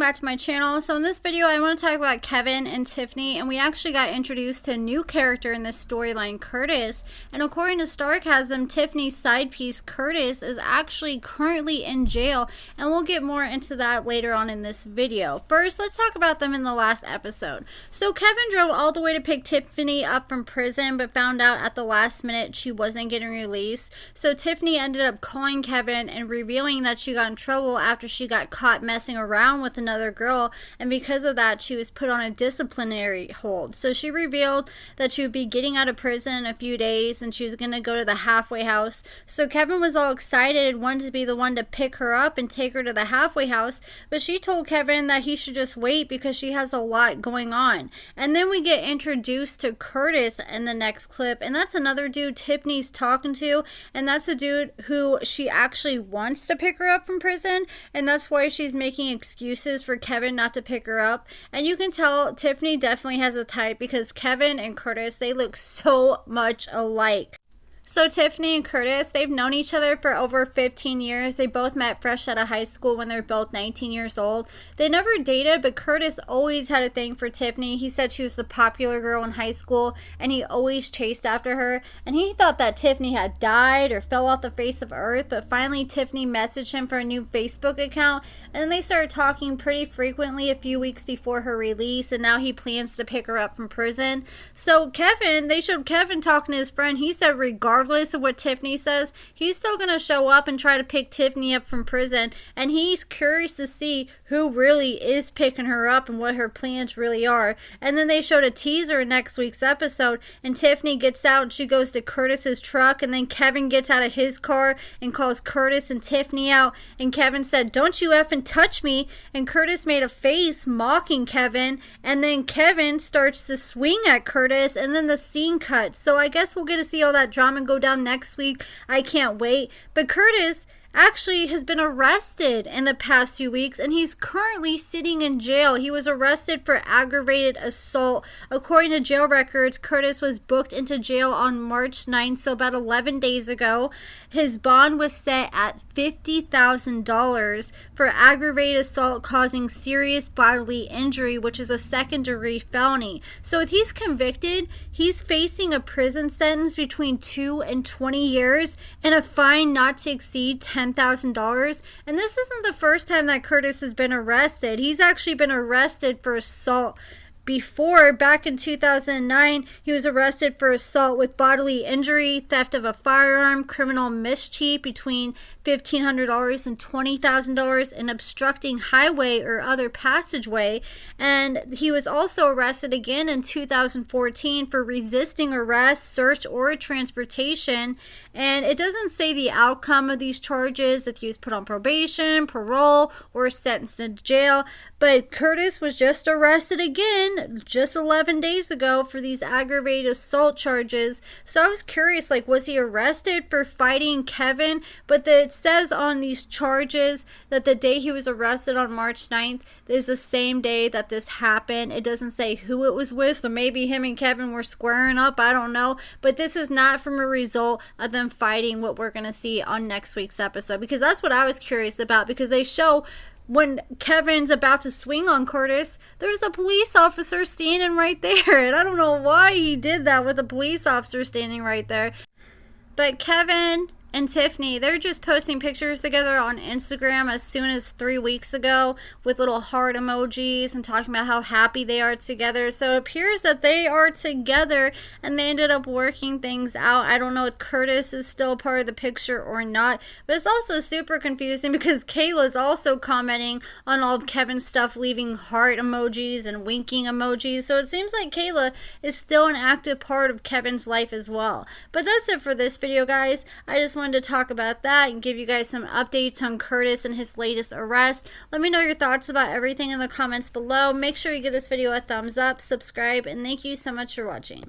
back to my channel. So in this video I want to talk about Kevin and Tiffany, and we actually got introduced to a new character in this storyline, Kurtis. And according to Sarcasm, Tiffany's side piece Kurtis is actually currently in jail, and we'll get more into that later on in this video. First, let's talk about them in the last episode. So Kevin drove all the way to pick Tiffany up from prison, but found out at the last minute she wasn't getting released. So Tiffany ended up calling Kevin and revealing that she got in trouble after she got caught messing around with another girl, and because of that she was put on a disciplinary hold. So she revealed that she would be getting out of prison in a few days and she was going to go to the halfway house. So Kevin was all excited, wanted to be the one to pick her up and take her to the halfway house, but she told Kevin that he should just wait because she has a lot going on. And then we get introduced to Kurtis in the next clip, and that's another dude Tiffany's talking to, and that's a dude who she actually wants to pick her up from prison, and that's why she's making excuses for Kevin not to pick her up. And you can tell Tiffany definitely has a type because Kevin and Kurtis, they look so much alike. So Tiffany and Kurtis, they've known each other for over 15 years. They both met fresh out of high school when they're both 19 years old. They never dated, but Kurtis always had a thing for Tiffany. He said she was the popular girl in high school, and he always chased after her. And he thought that Tiffany had died or fell off the face of earth, but finally Tiffany messaged him for a new Facebook account, and then they started talking pretty frequently a few weeks before her release, and now he plans to pick her up from prison. So Kevin, they showed Kevin talking to his friend. He said regardless of what Tiffany says, he's still going to show up and try to pick Tiffany up from prison, and he's curious to see who really is picking her up and what her plans really are. And then they showed a teaser in next week's episode, and Tiffany gets out and she goes to Kurtis's truck, and then Kevin gets out of his car and calls Kurtis and Tiffany out, and Kevin said, "Don't you effing touch me," and Kurtis made a face mocking Kevin, and then Kevin starts to swing at Kurtis, and then the scene cuts. So I guess we'll get to see all that drama go down next week. I can't wait. But Kurtis actually has been arrested in the past 2 weeks, and he's currently sitting in jail. He was arrested for aggravated assault. According to jail records, Kurtis was booked into jail on March 9th, so about 11 days ago. His bond was set at $50,000 for aggravated assault causing serious bodily injury, which is a second-degree felony. So if he's convicted, he's facing a prison sentence between 2 and 20 years and a fine not to exceed $10,000. And this isn't the first time that Kurtis has been arrested. He's actually been arrested for assault before. Back in 2009, he was arrested for assault with bodily injury, theft of a firearm, criminal mischief between $1,500 and $20,000, and obstructing highway or other passageway. And he was also arrested again in 2014 for resisting arrest, search, or transportation. And it doesn't say the outcome of these charges, if he was put on probation, parole, or sentenced to jail. But Kurtis was just arrested again just 11 days ago for these aggravated assault charges. So I was curious, like, was he arrested for fighting Kevin? But it says on these charges that the day he was arrested on March 9th is the same day that this happened. It doesn't say who it was with, so maybe him and Kevin were squaring up, I don't know. But this is not from a result of them fighting, what we're going to see on next week's episode, because that's what I was curious about, because they show when Kevin's about to swing on Kurtis, there's a police officer standing right there. And I don't know why he did that with a police officer standing right there. But Kevin and Tiffany, they're just posting pictures together on Instagram as soon as 3 weeks ago with little heart emojis and talking about how happy they are together. So it appears that they are together and they ended up working things out. I don't know if Kurtis is still part of the picture or not, but it's also super confusing because Kayla's also commenting on all of Kevin's stuff, leaving heart emojis and winking emojis. So it seems like Kayla is still an active part of Kevin's life as well. But that's it for this video, guys. I just wanted to talk about that and give you guys some updates on Kurtis and his latest arrest. Let me know your thoughts about everything in the comments below. Make sure you give this video a thumbs up, subscribe, and thank you so much for watching.